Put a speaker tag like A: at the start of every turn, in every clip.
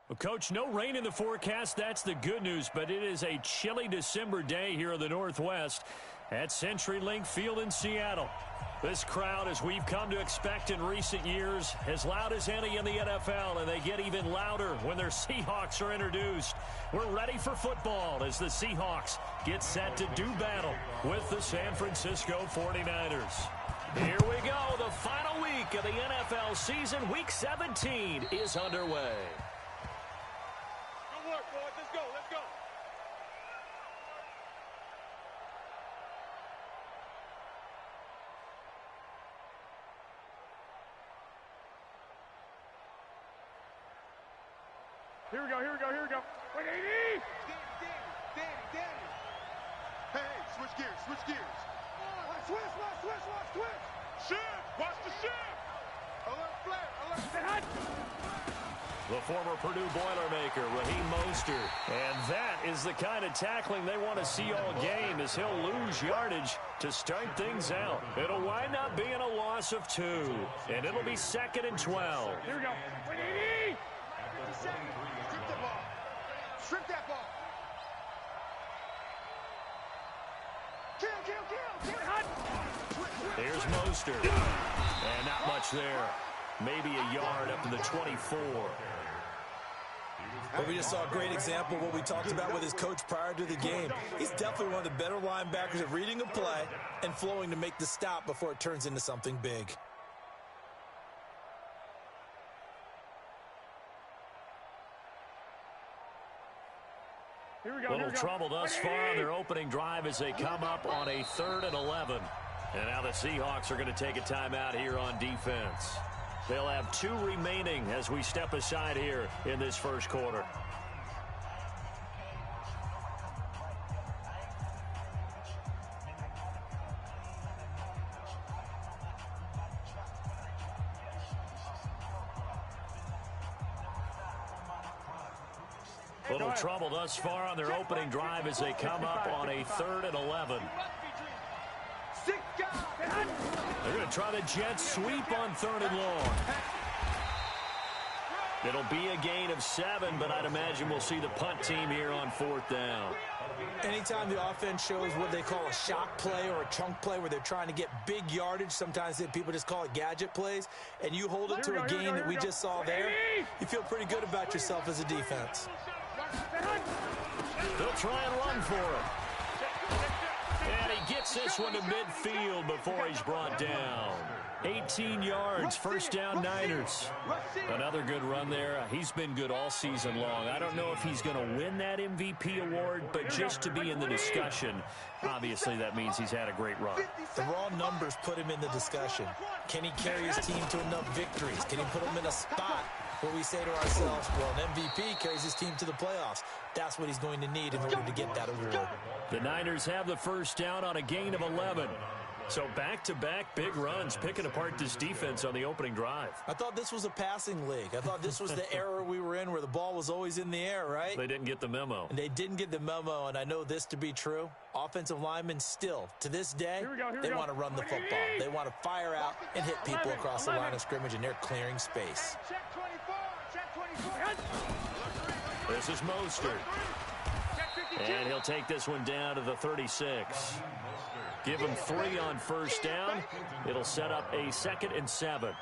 A: Well, Coach, no rain in the forecast. That's the good news, but it is a chilly December day here in the Northwest at CenturyLink Field in Seattle. This crowd, as we've come to expect in recent years, as loud as any in the NFL, and they get even louder when their Seahawks are introduced. We're ready for football as the Seahawks get set to do battle with the San Francisco 49ers. Here we go. The final week of the NFL season, Week 17, is underway.
B: Good work, boys. Let's go. Let's go. Here we go, here we go, here we go. Wait, AD! Danny. Hey, switch gears. Watch, switch. Shift, watch the shift. Alert flare.
A: The former Purdue Boilermaker, Raheem Mostert. And that is the kind of tackling they want to see all game, as he'll lose yardage to start things out. It'll wind up being a loss of 2, and it'll be 2nd and 12.
B: Here we go. Wait, AD! 50 seconds. Strip that ball. Kill.
A: There's Mostert. And not much there. Maybe a yard up to the 24.
C: Well, we just saw a great example of what we talked about with his coach prior to the game. He's definitely one of the better linebackers at reading a play and flowing to make the stop before it turns into something big.
A: Little trouble thus far on their opening drive as they come up on a 3rd and 11. And now the Seahawks are going to take a timeout here on defense. They'll have 2 remaining as we step aside here in this first quarter. Little trouble thus far on their opening drive as they come up on a 3rd and 11. They're going to try the jet sweep on 3rd and long. It'll be a gain of 7, but I'd imagine we'll see the punt team here on 4th down.
C: Anytime the offense shows what they call a shock play or a chunk play where they're trying to get big yardage, sometimes people just call it gadget plays, and you hold it to a gain that we just saw there, you feel pretty good about yourself as a defense.
A: They'll try and run for it. And he gets this one to midfield before he's brought down. 18 yards, 1st down Niners. Another good run there. He's been good all season long. I don't know if he's going to win that MVP award, but just to be in the discussion, obviously that means he's had a great run.
C: The raw numbers put him in the discussion. Can he carry his team to enough victories? Can he put them in a spot where we say to ourselves, well, an MVP carries his team to the playoffs. That's what he's going to need in order to get that award.
A: The Niners have the 1st down on a gain of 11. So back-to-back big runs, picking apart this defense on the opening drive.
C: I thought this was a passing league. I thought this was the era we were in where the ball was always in the air, right?
A: They didn't get the memo.
C: And they didn't get the memo, and I know this to be true. Offensive linemen still, to this day, they want to run the football. They want to fire out and hit people across the line of scrimmage, and they're clearing space.
A: This is Mostert. And he'll take this one down to the 36. Give him 3 on 1st down. It'll set up a 2nd and 7.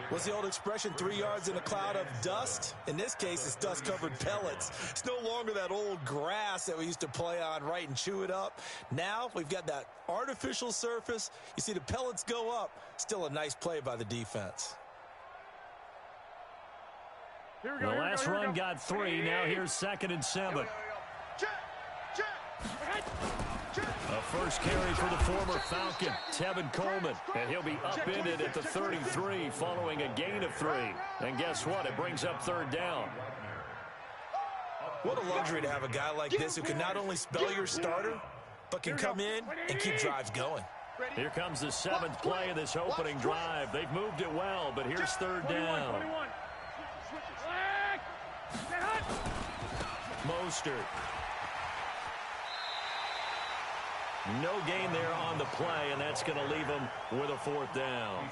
C: What's the old expression, 3 yards in a cloud of dust? In this case, it's dust-covered pellets. It's no longer that old grass that we used to play on, right, and chew it up. Now we've got that artificial surface. You see the pellets go up. Still a nice play by the defense.
A: The last run got 3. Now here's 2nd and 7. A first carry for the former Falcon, Tevin Coleman. And he'll be upended at the 33 following a gain of 3. And guess what? It brings up 3rd down.
C: What a luxury to have a guy like this who can not only spell your starter, but can come in and keep drives going.
A: Here comes the 7th play of this opening drive. They've moved it well, but here's 3rd down. Mostert. No gain there on the play, and that's going to leave him with a 4th down.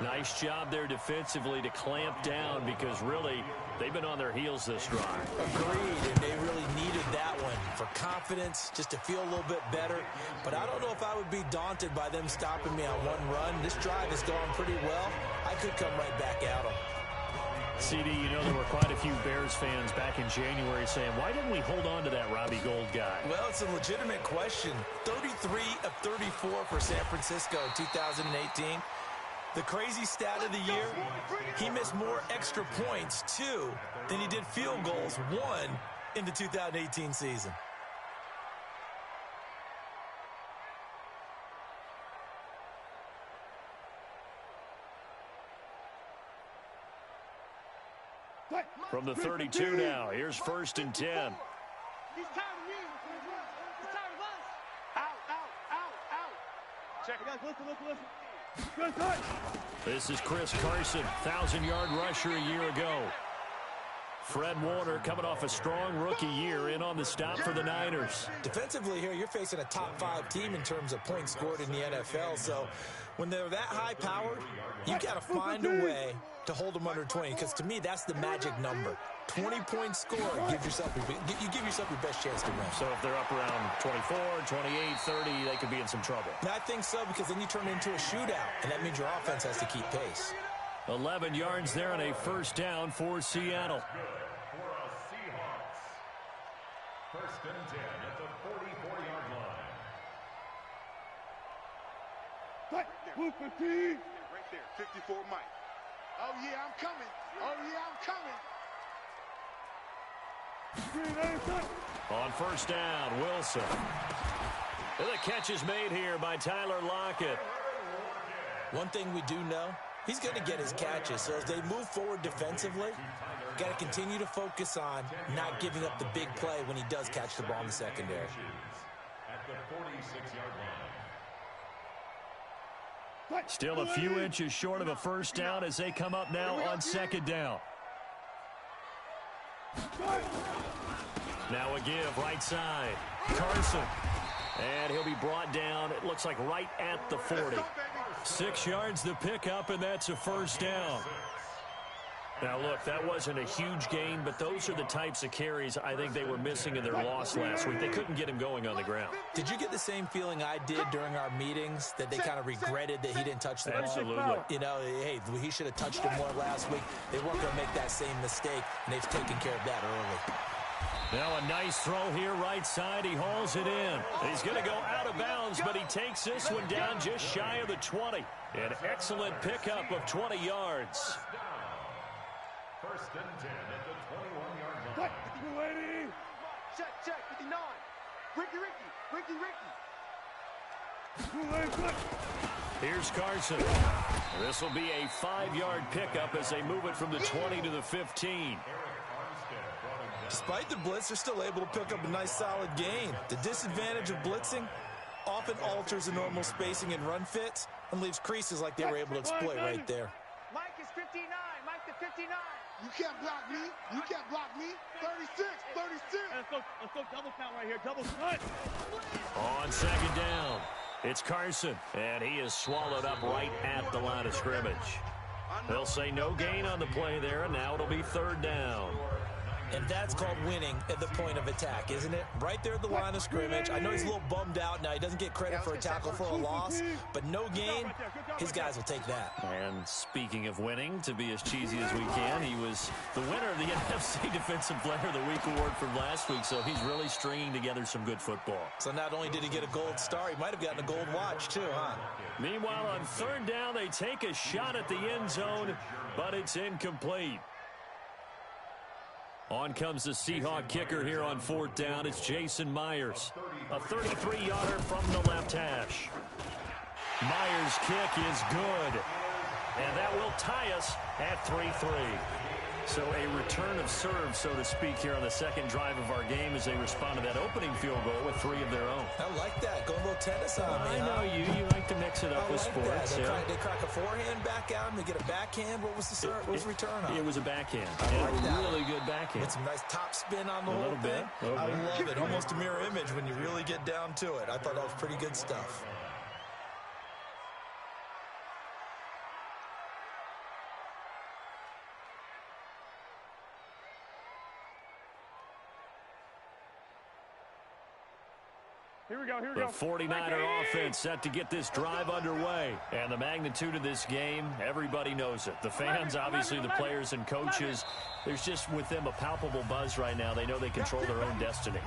A: Nice job there defensively to clamp down because really they've been on their heels this drive.
C: Agreed, and they really needed that one for confidence, just to feel a little bit better. But I don't know if I would be daunted by them stopping me on one run. This drive has gone pretty well. I could come right back at them.
A: CD, you know there were quite a few Bears fans back in January saying, why didn't we hold on to that Robbie Gould guy?
C: Well, it's a legitimate question. 33 of 34 for San Francisco in 2018. The crazy stat of the year, he missed more extra points, 2, than he did field goals, 1, in the 2018 season.
A: From the 32 now, here's 1st and 10.
B: He's tired of me. He's tired of us. Out. Check. Listen.
A: This is Chris Carson, 1,000-yard rusher a year ago. Fred Warner coming off a strong rookie year in on the stop for the Niners.
C: Defensively here, you're facing a top-5 team in terms of points scored in the NFL. So when they're that high-powered, you got to find a way to hold them under 20. Because to me, that's the magic number. 20 points scored, you give yourself your best chance to win.
A: So if they're up around 24, 28, 30, they could be in some trouble.
C: And I think so, because then you turn it into a shootout, and that means your offense has to keep pace.
A: 11 yards there on a 1st down for Seattle.
D: First and 10 at the 44-yard line.
B: Right there, 54 Mike. Oh, yeah, I'm coming.
A: On 1st down, Wilson. And the catch is made here by Tyler Lockett.
C: One thing we do know, he's going to get his catches. So as they move forward defensively, got to continue to focus on not giving up the big play when he does catch the ball in the secondary.
D: At the 46-yard line.
A: Still a few inches short of a 1st down as they come up now on 2nd down. Now a give, right side. Carson. And he'll be brought down, it looks like right at the 40. 6 yards the pickup, and that's a 1st down. Now, look, that wasn't a huge gain, but those are the types of carries I think they were missing in their loss last week. They couldn't get him going on the ground.
C: Did you get the same feeling I did during our meetings, that they kind of regretted that he didn't touch the ball?
A: Absolutely.
C: You know, hey, he should have touched him more last week. They weren't going to make that same mistake, and they've taken care of that early.
A: Now a nice throw here, right side. He hauls it in. He's going to go out of bounds, but he takes this one down just shy of the 20. An excellent pickup of 20 yards.
D: First and 10 at the 21-yard line.
B: Check, 59. Ricky.
A: Here's Carson. This will be a 5-yard pickup as they move it from the 20 to the 15.
C: Despite the blitz, they're still able to pick up a nice solid gain. The disadvantage of blitzing often alters the normal spacing and run fits and leaves creases like they were able to exploit right there.
B: Mike is 59. Mike the 59. You can't block me. 36. Let's go double count right here. Double cut.
A: On 2nd down, it's Carson, and he is swallowed up right at the line of scrimmage. They'll say no gain on the play there, and now it'll be 3rd down.
C: And that's called winning at the point of attack, isn't it? Right there at the line of scrimmage. I know he's a little bummed out now. He doesn't get credit for a tackle for a loss, but no gain, his guys will take that.
A: And speaking of winning, to be as cheesy as we can, he was the winner of the NFC Defensive Player of the Week award from last week, so he's really stringing together some good football.
C: So not only did he get a gold star, he might have gotten a gold watch too, huh?
A: Meanwhile, on 3rd down, they take a shot at the end zone, but it's incomplete. On comes the Seahawk kicker here on 4th down. It's Jason Myers. A 33-yarder from the left hash. Myers' kick is good. And that will tie us at 3-3. So a return of serve, so to speak, here on the 2nd drive of our game as they respond to that opening field goal with 3 of their own.
C: I like that. Going a little tennis on me.
A: I know you. You like to mix it up with sports.
C: They crack a forehand back out, and they get a backhand. What was the return on?
A: It was a backhand.
C: I like that.
A: Really good backhand.
C: With some nice top spin on the whole
A: little
C: thing.
A: bit.
C: I love it. Almost a mirror image when you really get down to it. I thought that was pretty good stuff.
B: Here we go.
A: The 49er offense set to get this drive underway. And the magnitude of this game, everybody knows it. The fans, obviously the players and coaches, there's just with them a palpable buzz right now. They know they control their own destiny.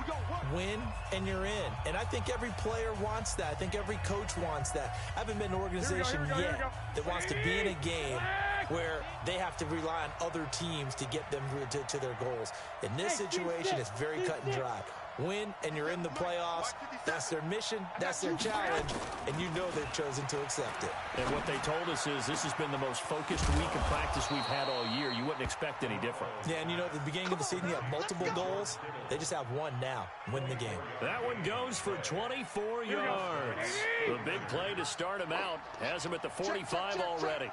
C: Win and you're in. And I think every player wants that. I think every coach wants that. I haven't been an organization yet that wants to be in a game where they have to rely on other teams to get them to their goals. In this situation, it's very cut and dry. Win and you're in the playoffs. That's their mission. That's their challenge. And you know they've chosen to accept it.
A: And what they told us is this has been the most focused week of practice we've had all year. You wouldn't expect any different.
C: Yeah, and you know, at the beginning of the season, you have multiple goals. They just have one now. Win the game.
A: That one goes for 24 yards. The big play to start him out has him at the 45 already.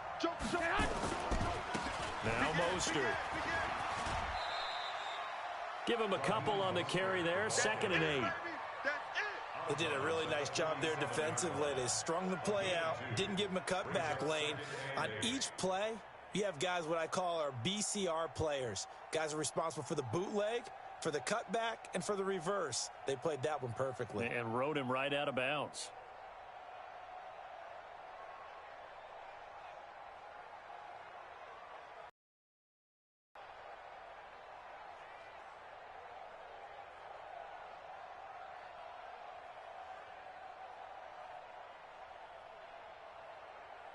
A: Now Mostert. Give him a couple on the carry there. 2nd and 8.
C: They did a really nice job there defensively. They strung the play out, didn't give him a cutback lane. On each play, you have guys what I call our BCR players. Guys are responsible for the bootleg, for the cutback, and for the reverse. They played that one perfectly.
A: And rode him right out of bounds.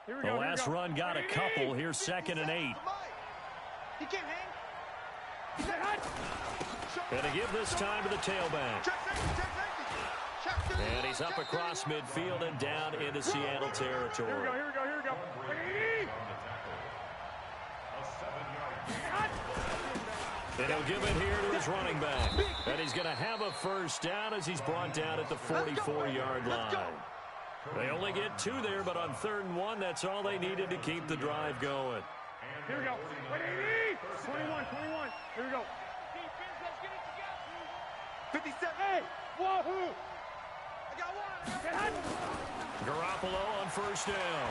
A: The last run got a couple. Here's 2nd and 8.
B: He can't hang.
A: Gonna give this time to the tailback. And he's up across midfield and down into Seattle territory.
B: Here we go.
A: And he'll give it here to his running back. And he's going to have a first down as he's brought down at the 44-yard line. They only get 2 there, but on 3rd and 1, that's all they needed to keep the drive going.
B: Here we go. 21. Here we go. 57. Hey, wahoo! I got one.
A: Garoppolo on first down.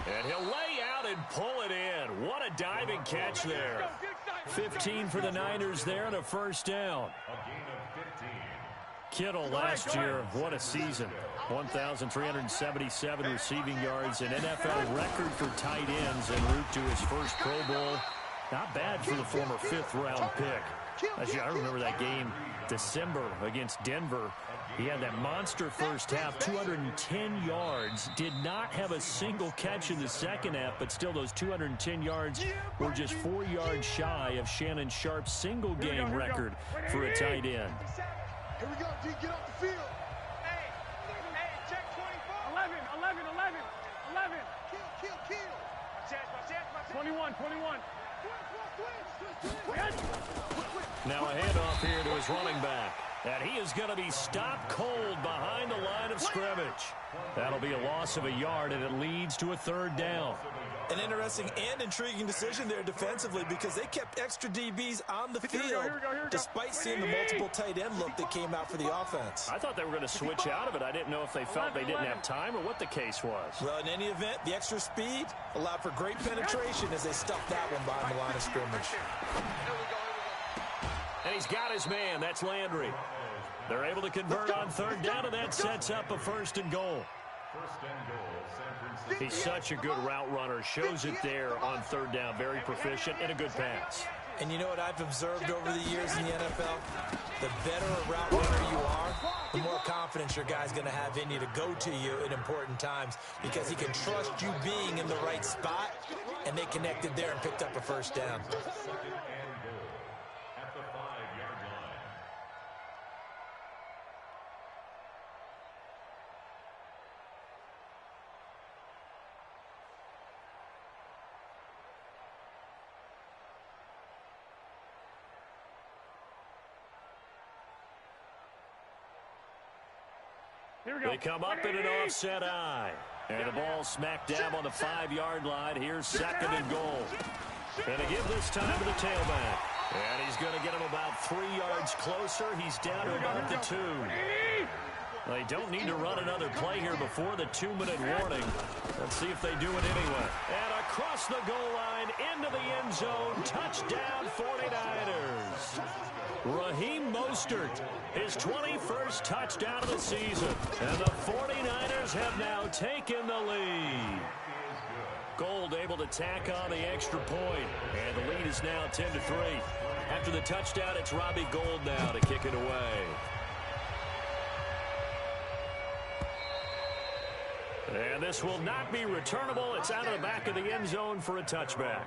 A: And he'll lay out and pull it in. What a diving catch there. 15 for the Niners there and a first down. Kittle last year, what a season. 1,377 receiving yards, an NFL record for tight ends en route to his first Pro Bowl. Not bad for the former 5th-round pick. Actually, I remember that game, December against Denver. He had that monster first half, 210 yards. Did not have a single catch in the second half, but still those 210 yards were just 4 yards shy of Shannon Sharp's single-game record for a tight end.
B: Here we go, D, get off the field. Hey, check 24. 11. Kill. 21.
A: Now a handoff here to his running back. And he is going to be stopped cold behind the line of scrimmage. That'll be a loss of a yard, and it leads to a 3rd down.
C: An interesting and intriguing decision there defensively because they kept extra DBs on the field despite seeing the multiple tight end look that came out for the offense.
A: I thought they were going to switch out of it. I didn't know if they felt they didn't have time or what the case was.
C: Well, in any event, the extra speed allowed for great penetration as they stuffed that one behind the line of scrimmage.
A: And he's got his man. That's Landry. They're able to convert on 3rd down, and that sets up a 1st and goal. He's such a good route runner. Shows it there on 3rd down. Very proficient and a good pass.
C: And you know what I've observed over the years in the NFL? The better a route runner you are, the more confidence your guy's going to have in you to go to you at important times because he can trust you being in the right spot, and they connected there and picked up a 1st down.
A: They come up in an offset eye. And the ball smack dab on the 5-yard line. Here's 2nd and goal. And to give this time to the tailback. And he's going to get him about 3 yards closer. He's down to about the 2. They don't need to run another play here before the 2-minute warning. Let's see if they do it anyway. And across the goal line, into the end zone. Touchdown, 49ers. Raheem Mostert, his 21st touchdown of the season. And the 49ers have now taken the lead. Gould able to tack on the extra point. And the lead is now 10-3. After the touchdown, it's Robbie Gould now to kick it away. And this will not be returnable. It's out of the back of the end zone for a touchback.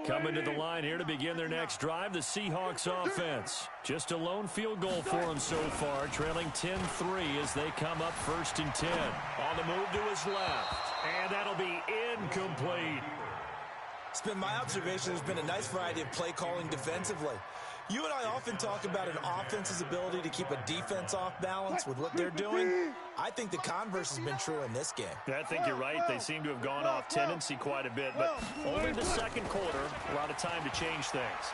A: Coming to the line here to begin their next drive, the Seahawks offense. Just a lone field goal for them so far, trailing 10-3 as they come up 1st and 10. On the move to his left, and that'll be incomplete.
C: It's been my observation there's been a nice variety of play calling defensively. You and I often talk about an offense's ability to keep a defense off balance with what they're doing. I think the converse has been true in this game.
A: I think you're right. They seem to have gone off tendency quite a bit, but only the second quarter, a lot of time to change things.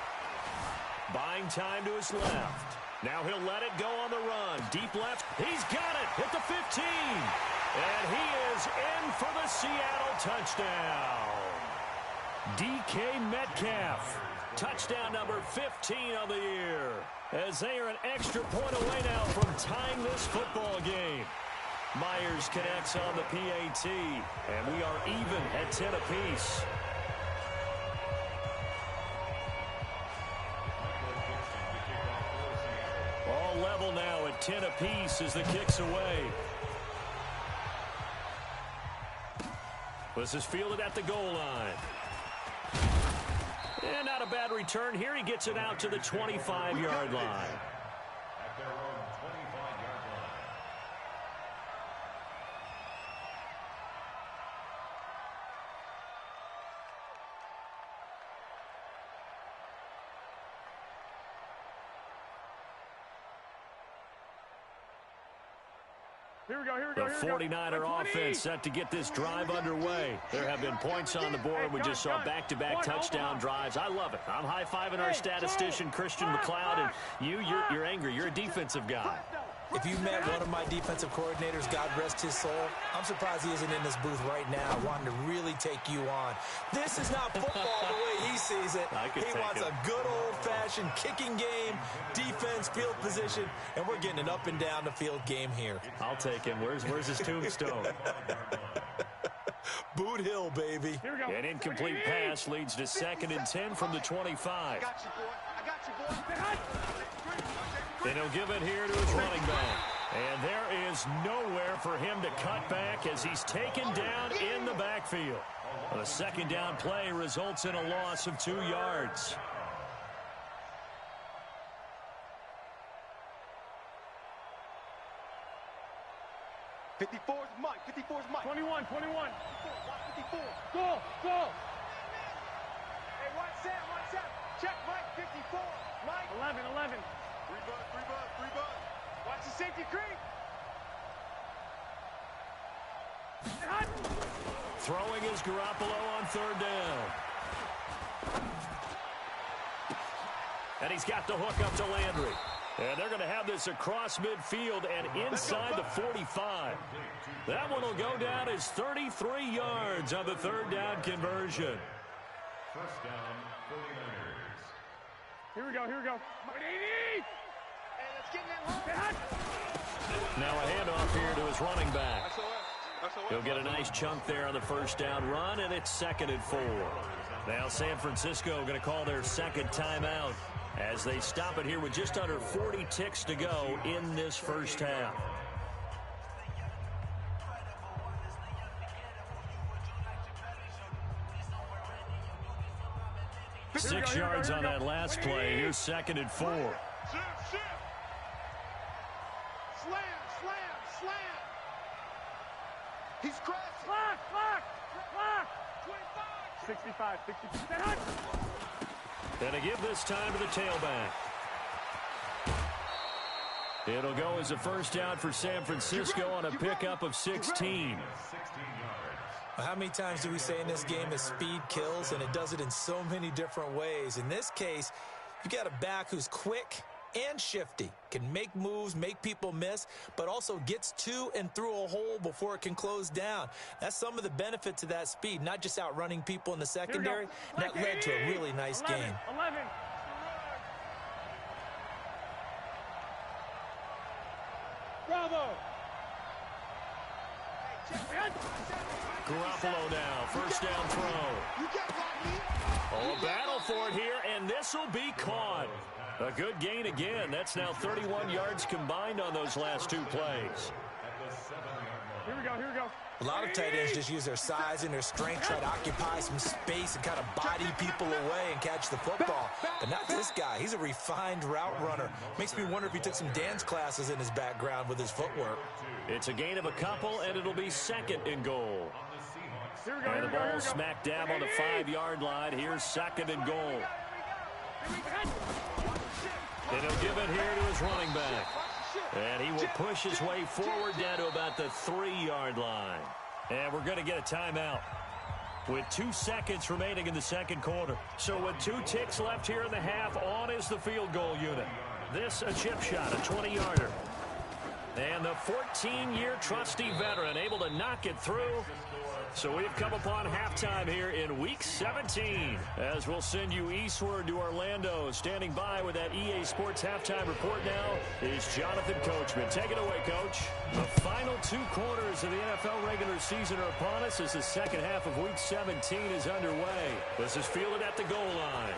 A: Buying time to his left. Now he'll let it go on the run. Deep left. He's got it. Hit the 15. And he is in for the Seattle touchdown. DK Metcalf. Touchdown number 15 of the year. As they are an extra point away now from tying this football game. Myers connects on the PAT. And we are even at 10 apiece. All level now at 10 apiece as the kick's away. This is fielded at the goal line. And not a bad return here. He gets it out to the 25-yard line.
D: At their own 25-yard line.
B: Here we go, here we
A: go. The 49er offense set to get this drive underway. There have been points on the board. We just saw back-to-back touchdown drives. I love it. I'm high-fiving our statistician, Christian McLeod, and you're angry. You're a defensive guy.
C: If you met one of my defensive coordinators, God rest his soul, I'm surprised he isn't in this booth right now wanting to really take you on. This is not football the way he sees it. He wants a good old-fashioned kicking game, defense, field position, and we're getting an up-and-down-the-field game here.
A: I'll take him. Where's his tombstone?
C: Boot Hill, baby.
A: An incomplete pass leads to 2nd and 10 from the 25.
B: I got you, boy.
A: And he'll give it here to his running back. And there is nowhere for him to cut back as he's taken down in the backfield. The second down play results in a loss of 2 yards.
B: '54's Mike. 21. 51. 54. Go. Hey, watch Sam. Check Mike. 54. Mike. 11. 3 bud. Watch the safety creep.
A: Throwing is Garoppolo on 3rd down. And he's got the hook up to Landry. And they're going to have this across midfield and inside the 45. That one will go down as 33 yards on the 3rd down conversion.
D: First down, 49ers.
B: Here we go.
A: Now a handoff here to his running back. He'll get a nice chunk there on the first down run, and it's 2nd and 4. Now San Francisco going to call their second timeout as they stop it here with just under 40 ticks to go in this first half. 6 yards on that last play. Here's 2nd and 4.
B: Slam. He's crashing. Clock. 25.
A: And to give this time to the tailback. It'll go as a first down for San Francisco on a pickup of 16.
C: How many times do we say in this game that speed kills, and it does it in so many different ways? In this case, you got a back who's quick and shifty, can make moves, make people miss, but also gets to and through a hole before it can close down. That's some of the benefits of that speed, not just outrunning people in the secondary. And that led to a really nice game.
B: 11. Bravo.
A: Garoppolo now, first down throw. Oh, a battle for it here, and this will be caught. A good gain again. That's now 31 yards combined on those last two plays.
B: Here we go, here we go.
C: A lot of tight ends just use their size and their strength, try to occupy some space and kind of body people away and catch the football. But not this guy. He's a refined route runner. Makes me wonder if he took some dance classes in his background with his footwork.
A: It's a gain of a couple, and it'll be second and goal. And the ball smack dab on the 5-yard line. Here's second and goal. And he'll give it here to his running back. And he will push his way forward down to about the 3-yard line. And we're going to get a timeout with 2 seconds remaining in the second quarter. So with 2 ticks left here in the half, on is the field goal unit. This a chip shot, a 20-yarder. And the 14-year trusty veteran able to knock it through. So we've come upon halftime here in Week 17 as we'll send you eastward to Orlando. Standing by with that EA Sports halftime report now is Jonathan Coachman. Take it away, Coach. The final 2 quarters of the NFL regular season are upon us as the second half of Week 17 is underway. This is fielded at the goal line.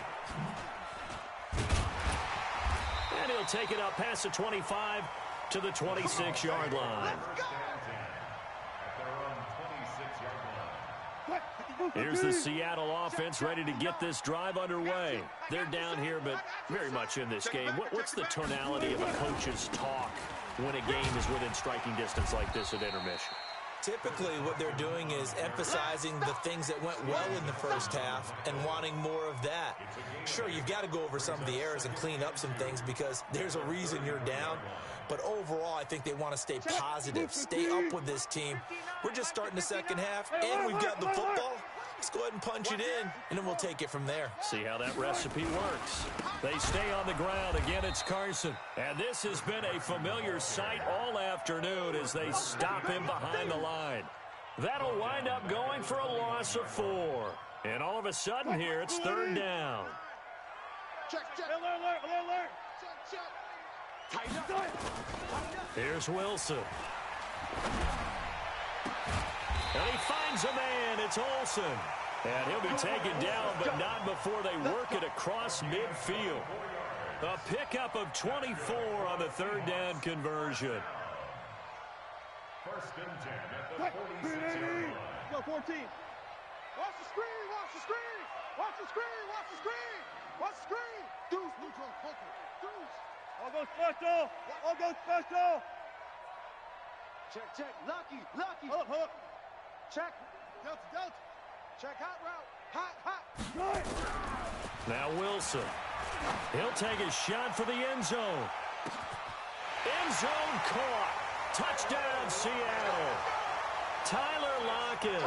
A: And he'll take it up past the 25 to the 26-yard line. Here's the Seattle offense ready to get this drive underway. They're down here, but very much in this game. What's the tonality of a coach's talk when a game is within striking distance like this at intermission?
C: Typically, what they're doing is emphasizing the things that went well in the first half and wanting more of that. Sure, you've got to go over some of the errors and clean up some things because there's a reason you're down. But overall, I think they want to stay positive, stay up with this team. We're just starting the second half, and we've got the football. Let's go ahead and punch it in, and then we'll take it from there.
A: See how that recipe works. They stay on the ground. Again, it's Carson. And this has been a familiar sight all afternoon as they stop him behind the line. That'll wind up going for a loss of 4. And all of a sudden here, it's third down.
B: Check, alert. Check.
A: Here's Wilson. And he finds a man. It's Olsen. And he'll be taken down, but not before they work it across midfield. A pickup of 24 on the third down conversion.
D: First and 10 at the 46-yard line.
B: Go 14. Watch the screen. Watch the screen. Deuce, neutral, focus. Deuce. All go special. Check. Lucky. Hook. Check. Delta. Check hot route. Hot.
A: Now Wilson. He'll take a shot for the end zone. End zone caught. Touchdown, Seattle. Tyler Lockett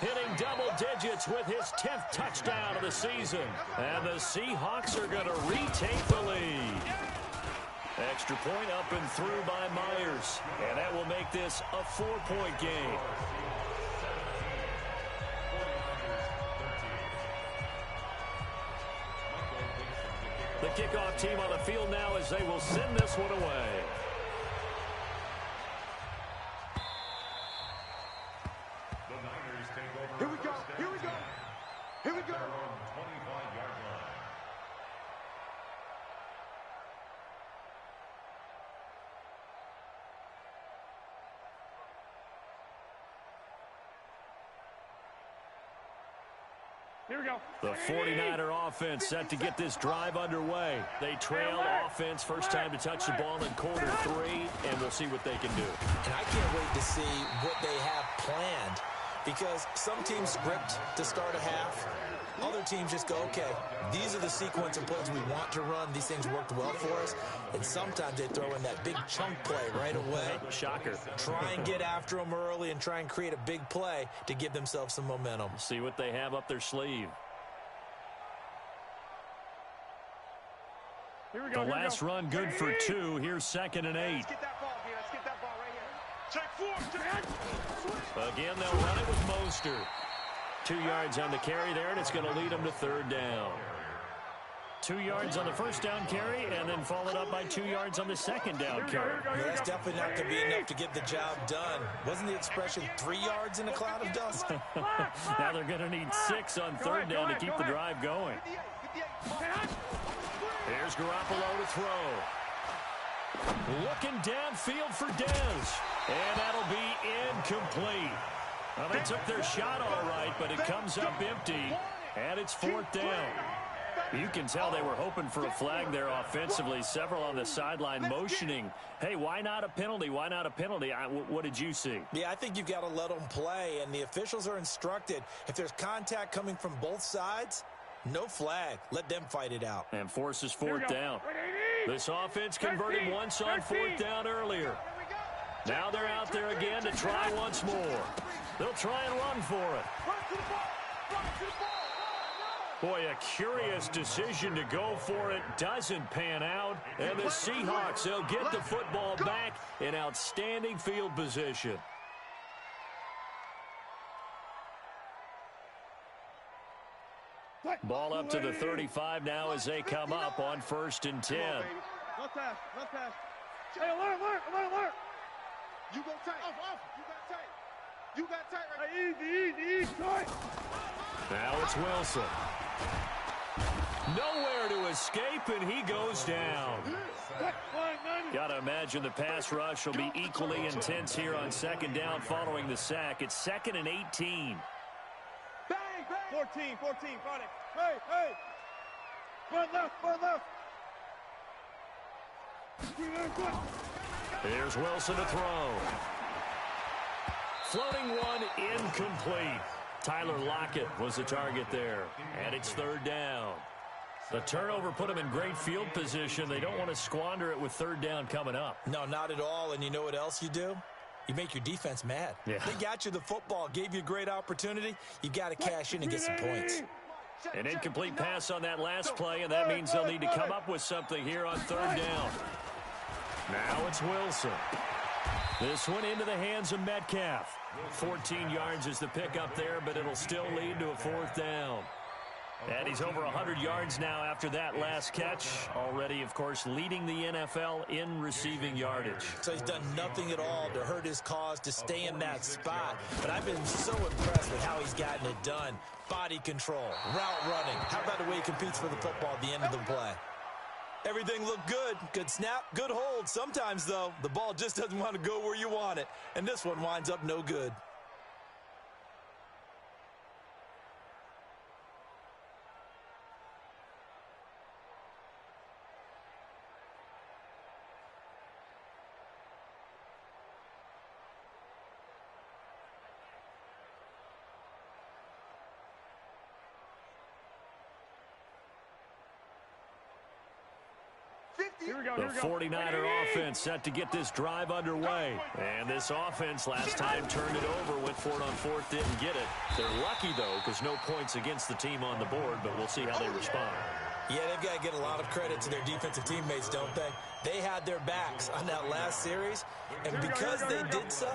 A: hitting double digits with his 10th touchdown of the season. And the Seahawks are going to retake the lead. Extra point up and through by Myers. And that will make this a 4-point game. The kickoff team on the field now as they will send this one away.
D: The Niners take over.
B: Here we go.
D: 25-yard line.
B: Here we go.
A: The 49er offense set to get this drive underway. They trail offense first time to touch the ball in quarter 3, and we'll see what they can do.
C: And I can't wait to see what they have planned because some teams script to start a half. Other teams just go, okay, these are the sequence of plays we want to run. These things worked well for us. And sometimes they throw in that big chunk play right away.
A: Shocker.
C: Try and get after them early and try and create a big play to give themselves some momentum.
A: See what they have up their sleeve.
B: Here we go.
A: The last run good for 2. Here's 2nd and 8.
B: Let's get that ball here. Let's get that ball right here. Check 4.
A: Again, they'll run it with Mostert. 2 yards on the carry there, and it's going to lead them to 3rd down. 2 yards on the first down carry, and then followed up by 2 yards on the second down carry.
C: Yeah, that's definitely not going to be enough to get the job done. Wasn't the expression 3 yards in a cloud of dust?
A: Now they're going to need 6 on 3rd down to keep the drive going. Here's Garoppolo to throw. Looking downfield for Dez. And that'll be incomplete. Well, they took their shot all right, but it comes up empty, and it's 4th down. You can tell they were hoping for a flag there offensively. Several on the sideline motioning, hey, why not a penalty? Why not a penalty? What did you see?
C: Yeah, I think you've got to let them play, and the officials are instructed. If there's contact coming from both sides, no flag. Let them fight it out.
A: And forces 4th down. This offense converted once on 4th down earlier. Now they're out there again to try once more. They'll try and run for it. Boy, a curious decision to go for it. Doesn't pan out. And the Seahawks, they'll get the football back in outstanding field position. Ball up to the 35 now as they come up on 1st and 10.
B: No pass, no pass. Hey, alert. You go tight. Off. You got tight right now. Easy, tight.
A: Now it's Wilson. Nowhere to escape, and he goes down. Got to imagine the pass rush will be equally intense here on 2nd down following the sack. It's 2nd and 18.
B: Bang. 14, Friday. Hey. Run left.
A: Here's Wilson to throw. Floating one, incomplete. Tyler Lockett was the target there, and it's 3rd down. The turnover put them in great field position. They don't want to squander it with 3rd down coming up.
C: No, not at all, and you know what else you do? You make your defense mad.
A: Yeah.
C: They got you the football, gave you a great opportunity. You got to cash in and get some points.
A: An incomplete pass on that last play, and that means they'll need to come up with something here on 3rd down. Now it's Wilson. This one into the hands of Metcalf. 14 yards is the pickup there, but it'll still lead to a 4th down. And he's over 100 yards now after that last catch. Already, of course, leading the NFL in receiving yardage.
C: So he's done nothing at all to hurt his cause, to stay in that spot. But I've been so impressed with how he's gotten it done. Body control, route running. How about the way he competes for the football at the end of the play? Everything looked good. Good snap, good hold. Sometimes, though, the ball just doesn't want to go where you want it. And this one winds up no good.
A: The 49er offense set to get this drive underway. And this offense last time turned it over, went for it on 4th, didn't get it. They're lucky, though, because no points against the team on the board, but we'll see how they respond.
C: Yeah, they've got to get a lot of credit to their defensive teammates, don't they? They had their backs on that last series, and because they did so,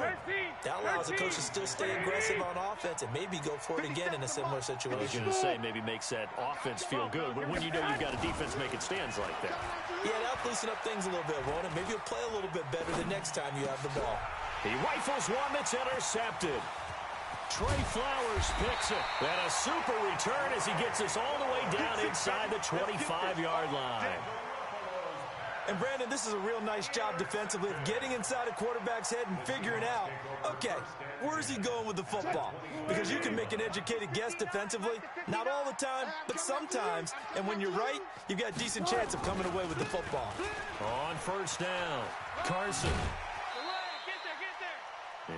C: that allows the coach to still stay aggressive on offense and maybe go for it again in a similar situation.
A: I was going to say maybe makes that offense feel good, but when you know you've got a defense making stands like that.
C: Yeah, that'll loosen up things a little bit, won't it? Maybe you'll play a little bit better the next time you have the ball.
A: He rifles one that's intercepted. Trey Flowers picks it. And a super return as he gets us all the way down inside the 25-yard line.
C: And, Brandon, this is a real nice job defensively of getting inside a quarterback's head and figuring out, okay, where's he going with the football? Because you can make an educated guess defensively, not all the time, but sometimes. And when you're right, you've got a decent chance of coming away with the football.
A: On 1st down, Carson.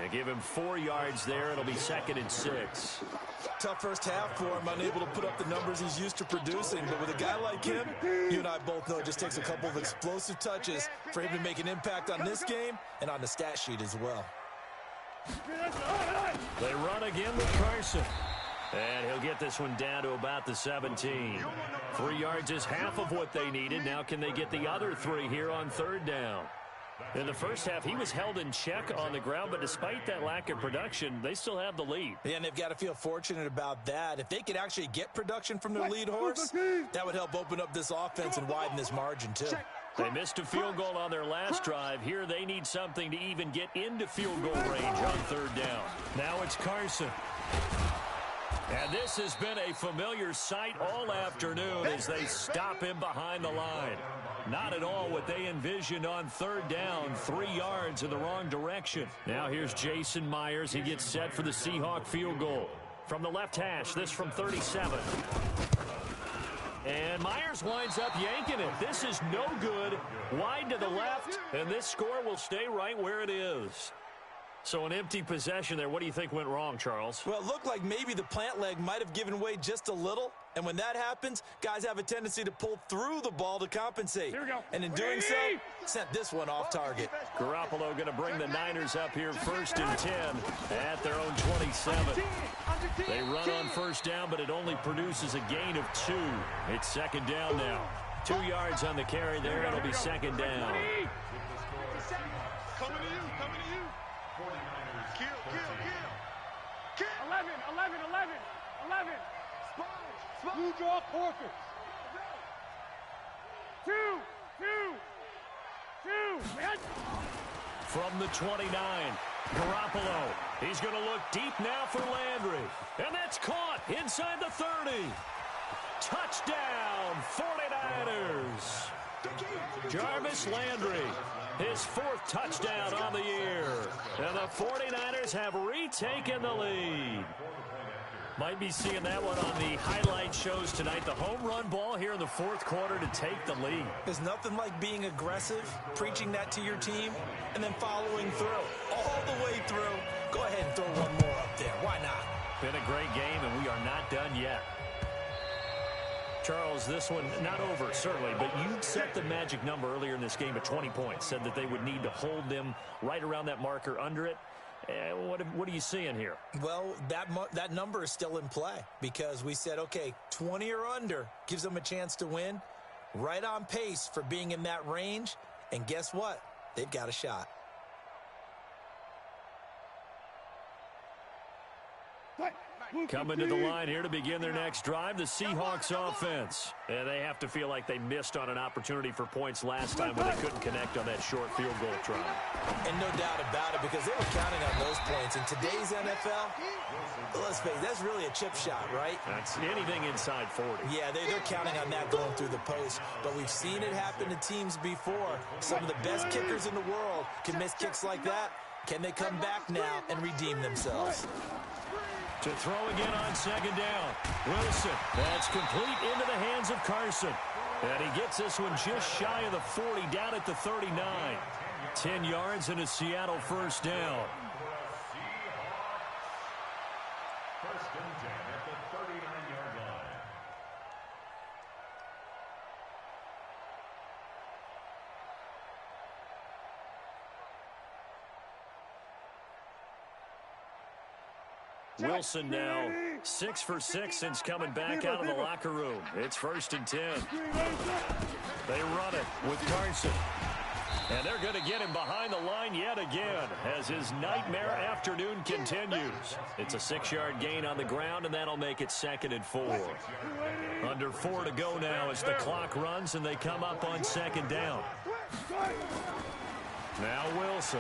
A: They give him 4 yards there. It'll be 2nd and 6.
C: Tough first half for him, unable to put up the numbers he's used to producing. But with a guy like him, you and I both know it just takes a couple of explosive touches for him to make an impact on this game and on the stat sheet as well.
A: They run again with Carson. And he'll get this one down to about the 17. 3 yards is half of what they needed. Now can they get the other 3 here on 3rd down? In the first half, he was held in check on the ground, but despite that lack of production, they still have the lead.
C: Yeah, and they've got to feel fortunate about that. If they could actually get production from their lead horse, that would help open up this offense and widen this margin too.
A: They missed a field goal on their last drive. Here they need something to even get into field goal range on 3rd down. Now it's Carson. And this has been a familiar sight all afternoon as they stop him behind the line. Not at all what they envisioned on 3rd down, 3 yards in the wrong direction. Now here's Jason Myers. He gets set for the Seahawk field goal. From the left hash, this from 37. And Myers winds up yanking it. This is no good. Wide to the left, and this score will stay right where it is. So an empty possession there. What do you think went wrong, Charles?
C: Well, it looked like maybe the plant leg might have given way just a little. And when that happens, guys have a tendency to pull through the ball to compensate.
B: Here we go.
C: And in doing so, sent this one off target.
A: Garoppolo going to bring the Niners up here 1st and 10 at their own 27. They run on 1st down, but it only produces a gain of 2. It's 2nd down now. 2 yards on the carry there. It'll be 2nd down.
B: Coming to you. 11. Blue draw forfeit. 2.
A: From the 29, Garoppolo. He's going to look deep now for Landry. And that's caught inside the 30. Touchdown, 49ers. Jarvis Landry, his 4th touchdown on the year. And the 49ers have retaken the lead. Might be seeing that one on the highlight shows tonight. The home run ball here in the 4th quarter to take the lead.
C: There's nothing like being aggressive, preaching that to your team, and then following through. All the way through. Go ahead and throw one more up there. Why not?
A: Been a great game, and we are not done yet. Charles, this one not over, certainly, but you set the magic number earlier in this game at 20 points. Said that they would need to hold them right around that marker under it. What are you seeing here?
C: Well, that number is still in play because we said, okay, 20 or under gives them a chance to win. Right on pace for being in that range. And guess what? They've got a shot.
A: Coming to the line here to begin their next drive, the Seahawks offense. And they have to feel like they missed on an opportunity for points last time when they couldn't connect on that short field goal try.
C: And no doubt about it, because they were counting on those points. In today's NFL, let's face it, that's really a chip shot, right?
A: That's anything inside 40.
C: Yeah, they're counting on that going through the post. But we've seen it happen to teams before. Some of the best kickers in the world can miss kicks like that. Can they come back now and redeem themselves?
A: To throw again on 2nd down. Wilson, that's complete into the hands of Carson. And he gets this one just shy of the 40, down at the 39. 10 yards and a Seattle 1st down.
D: 1st and 10 at the 39-yard line.
A: Wilson now 6 for 6 since coming back out of the locker room. It's 1st and 10. They run it with Carson. And they're going to get him behind the line yet again as his nightmare afternoon continues. It's a 6-yard gain on the ground, and that'll make it 2nd and 4. Under 4 to go now as the clock runs, and they come up on 2nd down. Now Wilson.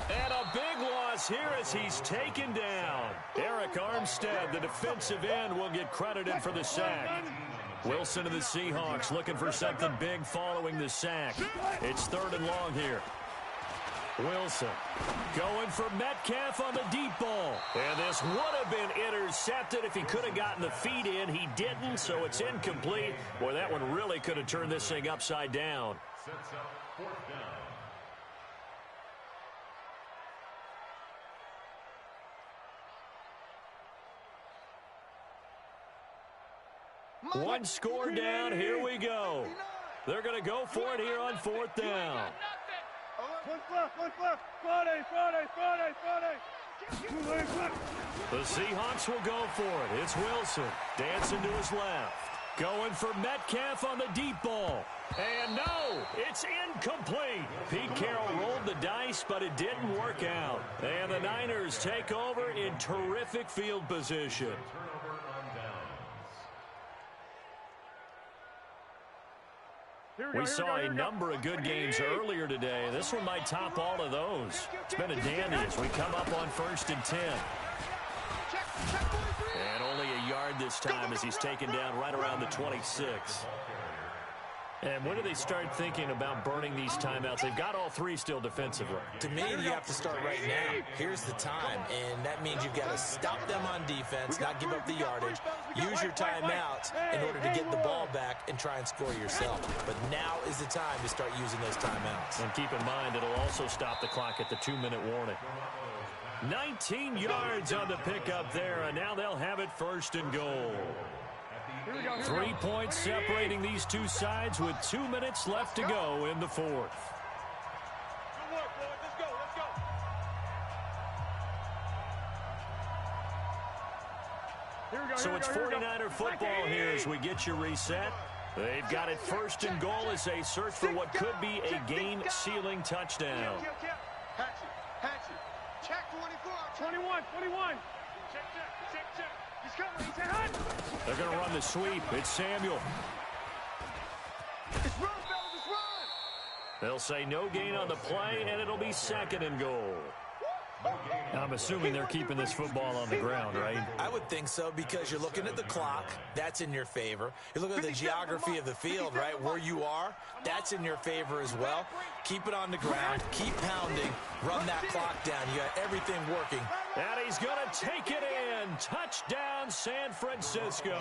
A: And a big loss here as he's taken down. Eric Armstead, the defensive end, will get credited for the sack. Wilson of the Seahawks looking for something big following the sack. It's 3rd and long here. Wilson going for Metcalf on the deep ball. And this would have been intercepted if he could have gotten the feet in. He didn't, so it's incomplete. Boy, that one really could have turned this thing upside down.
D: Sets up 4th down.
A: One score down. Here we go. They're going to go for it here on 4th down.
B: What's left? Friday.
A: The Seahawks will go for it. It's Wilson dancing to his left. Going for Metcalf on the deep ball. And no, it's incomplete. Pete Carroll rolled the dice, but it didn't work out. And the Niners take over in terrific field position. We saw a number of good games earlier today. This one might top all of those. It's been a dandy as we come up on 1st and 10. And only a yard this time as he's taken down right around the 26. And when do they start thinking about burning these timeouts? They've got all three still defensively.
C: To me, you have to start right now. Here's the time, and that means you've got to stop them on defense, not give up the yardage, use your timeouts in order to get the ball back and try and score yourself. But now is the time to start using those timeouts.
A: And keep in mind, it'll also stop the clock at the 2-minute warning. 19 yards on the pickup there, and now they'll have it 1st and goal. 3 points separating these two sides with 2 minutes left to go in the 4th.
B: Good work, boys. Let's go.
A: So it's 49er football here as we get you reset. They've got it 1st and goal as they search for what could be a game-sealing touchdown.
B: Hatchet. Check 24. 21. Check. He's coming. He's ahead.
A: They're going to run the sweep. It's Samuel.
B: It's run, fellas. It's run.
A: They'll say no gain on the play, and it'll be 2nd and goal. I'm assuming they're keeping this football on the ground, right?
C: I would think so because you're looking at the clock. That's in your favor. You're looking at the geography of the field, right? Where you are, that's in your favor as well. Keep it on the ground. Keep pounding. Run that clock down. You got everything working.
A: And he's going to take it in. Touchdown, San Francisco.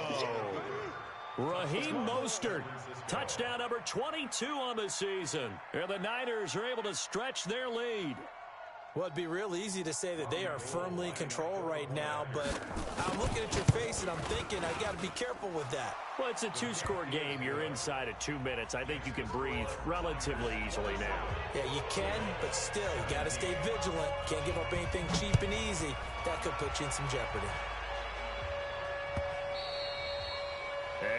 A: Raheem Mostert, touchdown number 22 on the season. And the Niners are able to stretch their lead.
C: Well, it'd be real easy to say that they are firmly in control right now, but I'm looking at your face and I'm thinking I got to be careful with that.
A: Well, it's a 2-score game. You're inside of 2 minutes. I think you can breathe relatively easily now.
C: Yeah, you can, but still, you got to stay vigilant. Can't give up anything cheap and easy. That could put you in some jeopardy.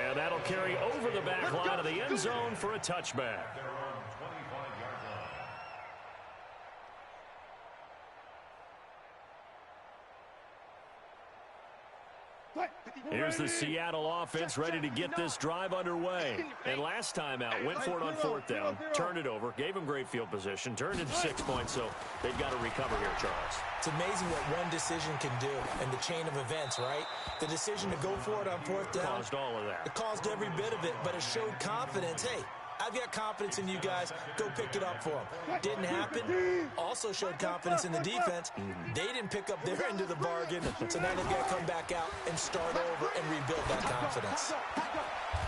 A: And that'll carry over the back line of the end zone for a touchback. Here's the Seattle offense ready to get this drive underway. And last time out, went for it on 4th down, turned it over, gave them great field position, turned it 6 points, so they've got to recover here, Charles.
C: It's amazing what one decision can do in the chain of events, right? The decision to go for it on 4th down.
A: Caused all of that.
C: It caused every bit of it, but it showed confidence. Hey, I've got confidence in you guys. Go pick it up for them. Didn't happen. Also showed confidence in the defense. They didn't pick up their end of the bargain, so now they've got to come back out and start over and rebuild that confidence.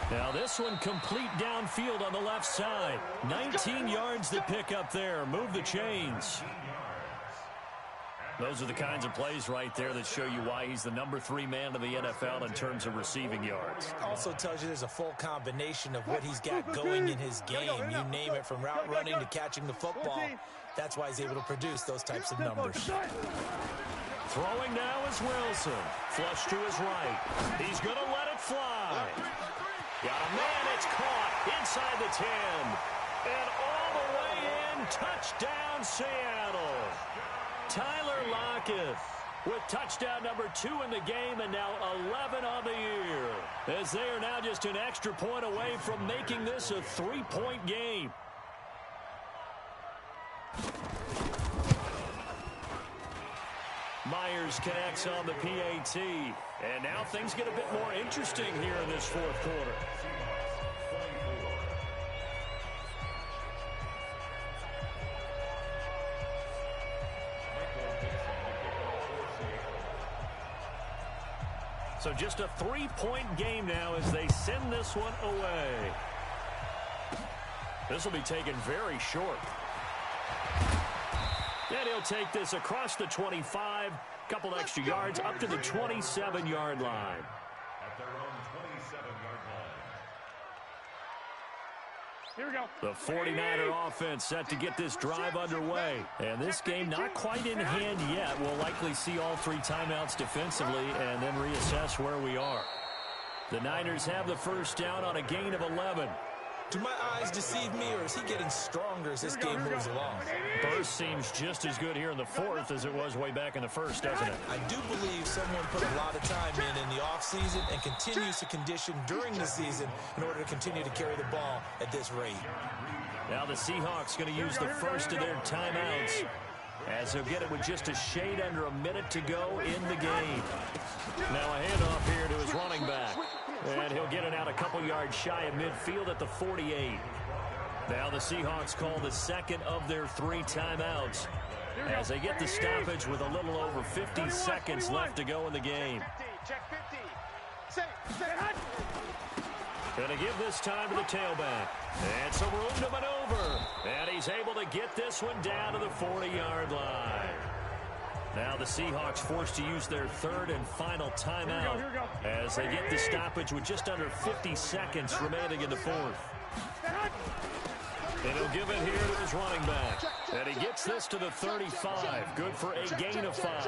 A: Now this one complete downfield on the left side. 19 yards to pick up there. Move the chains. Those are the kinds of plays right there that show you why he's the number 3 man of the NFL in terms of receiving yards.
C: Also tells you there's a full combination of what he's got going in his game. You name it, from route running to catching the football. That's why he's able to produce those types of numbers.
A: Throwing now is Wilson. Flush to his right. He's going to let it fly. Got a man. It's caught inside the 10. And all the way in. Touchdown, Seattle. Tyler Lockett with touchdown number 2 in the game and now 11 on the year, as they are now just an extra point away from making this a 3-point game. Myers connects on the PAT, and now things get a bit more interesting here in this 4th quarter. So just a 3-point game now as they send this one away. This will be taken very short. And he'll take this across the 25, couple extra yards up to the 27-yard line.
D: At their own 27-yard line.
B: Here we go.
A: The 49er offense set to get this drive underway. And this game not quite in hand yet. We'll likely see all 3 timeouts defensively and then reassess where we are. The Niners have the first down on a gain of 11.
C: Do my eyes deceive me, or is he getting stronger as this game moves along?
A: Burst seems just as good here in the fourth as it was way back in the first, doesn't it?
C: I do believe someone put a lot of time in the offseason and continues to condition during the season in order to continue to carry the ball at this rate.
A: Now the Seahawks going to use the first of their timeouts as they'll get it with just a shade under a minute to go in the game. Now a handoff here to his running back. And he'll get it out a couple yards shy of midfield at the 48. Now the Seahawks call the second of their 3 timeouts as they get the stoppage with a little over 50 seconds left to go in the game. Going to give this time to the tailback. And some room to maneuver. And he's able to get this one down to the 40-yard line. Now the Seahawks forced to use their 3rd and final timeout as they get the stoppage with just under 50 seconds remaining in the 4th. And he'll give it here to his running back. And he gets this to the 35. Good for a gain of 5.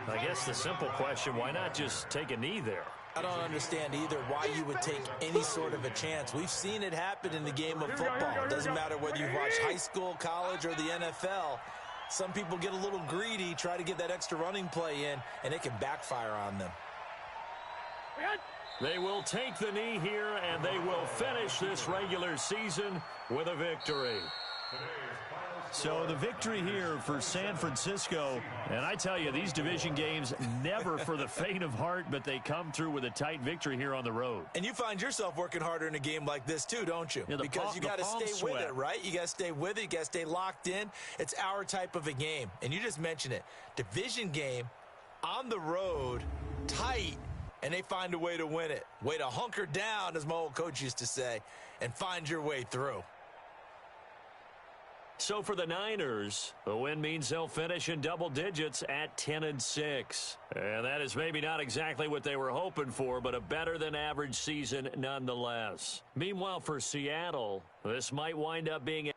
A: I guess the simple question, why not just take a knee there?
C: I don't understand either why you would take any sort of a chance. We've seen it happen in the game of football. It doesn't matter whether you watch high school, college, or the NFL. Some people get a little greedy, try to get that extra running play in, and it can backfire on them.
A: They will take the knee here, and they will finish this regular season with a victory. So the victory here for San Francisco, and I tell you, these division games never for the faint of heart, but they come through with a tight victory here on the road.
C: And you find yourself working harder in a game like this too, don't you?
A: Yeah,
C: because you got to stay with it, right? You got to stay with it. You got to stay locked in. It's our type of a game. And you just mentioned it. Division game, on the road, tight, and they find a way to win it. Way to hunker down, as my old coach used to say, and find your way through.
A: So for the Niners, the win means they'll finish in double digits at 10-6. And that is maybe not exactly what they were hoping for, but a better than average season nonetheless. Meanwhile, for Seattle, this might wind up being